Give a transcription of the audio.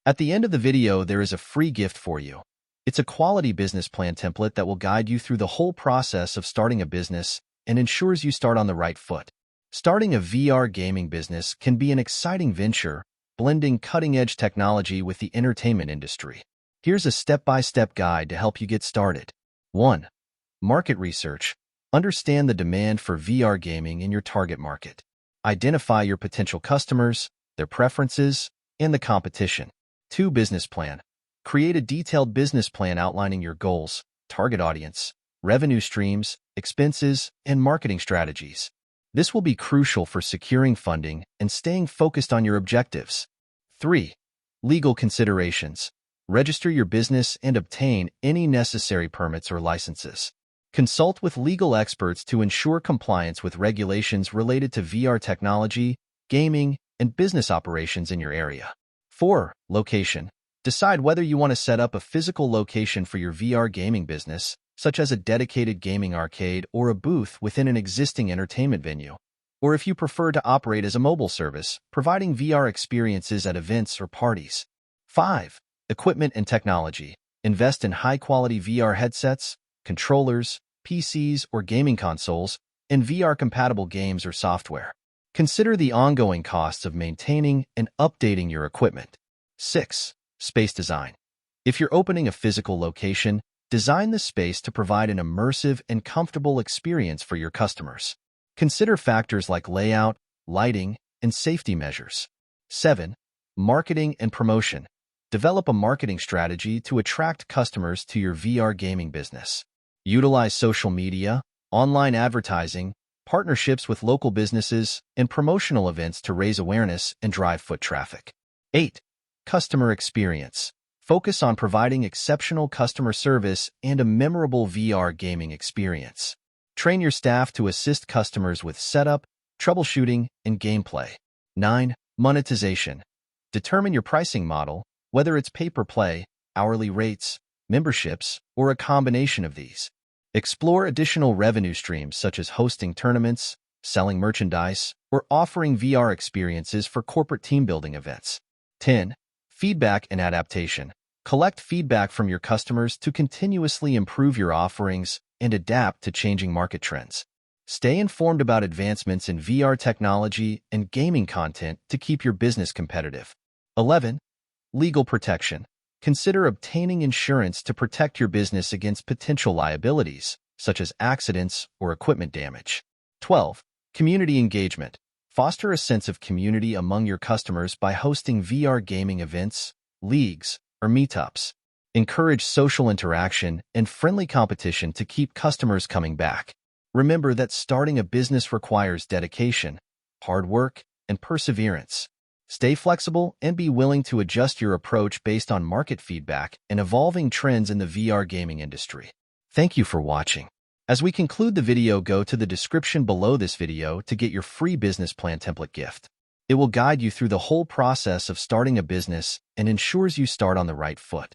At the end of the video, there is a free gift for you. It's a quality business plan template that will guide you through the whole process of starting a business and ensures you start on the right foot. Starting a VR gaming business can be an exciting venture, blending cutting-edge technology with the entertainment industry. Here's a step-by-step guide to help you get started. 1. Market research. Understand the demand for VR gaming in your target market. Identify your potential customers, their preferences, and the competition. 2. Business plan. Create a detailed business plan outlining your goals, target audience, revenue streams, expenses, and marketing strategies. This will be crucial for securing funding and staying focused on your objectives. 3. Legal considerations. Register your business and obtain any necessary permits or licenses. Consult with legal experts to ensure compliance with regulations related to VR technology, gaming, and business operations in your area. 4. Location. Decide whether you want to set up a physical location for your VR gaming business, such as a dedicated gaming arcade or a booth within an existing entertainment venue, or if you prefer to operate as a mobile service, providing VR experiences at events or parties. 5. Equipment and technology. Invest in high-quality VR headsets, controllers, PCs or gaming consoles, and VR-compatible games or software. Consider the ongoing costs of maintaining and updating your equipment. 6. Space design. If you're opening a physical location, design the space to provide an immersive and comfortable experience for your customers. Consider factors like layout, lighting, and safety measures. 7. Marketing and promotion. Develop a marketing strategy to attract customers to your VR gaming business. Utilize social media, online advertising, partnerships with local businesses, and promotional events to raise awareness and drive foot traffic. 8. Customer experience. Focus on providing exceptional customer service and a memorable VR gaming experience. Train your staff to assist customers with setup, troubleshooting, and gameplay. 9. Monetization. Determine your pricing model, whether it's pay-per-play, hourly rates, memberships, or a combination of these. Explore additional revenue streams such as hosting tournaments, selling merchandise, or offering VR experiences for corporate team-building events. 10. Feedback and adaptation. Collect feedback from your customers to continuously improve your offerings and adapt to changing market trends. Stay informed about advancements in VR technology and gaming content to keep your business competitive. 11. Legal protection. Consider obtaining insurance to protect your business against potential liabilities, such as accidents or equipment damage. 12. Community engagement. Foster a sense of community among your customers by hosting VR gaming events, leagues, or meetups. Encourage social interaction and friendly competition to keep customers coming back. Remember that starting a business requires dedication, hard work, and perseverance. Stay flexible and be willing to adjust your approach based on market feedback and evolving trends in the VR gaming industry. Thank you for watching. As we conclude the video, go to the description below this video to get your free business plan template gift. It will guide you through the whole process of starting a business and ensures you start on the right foot.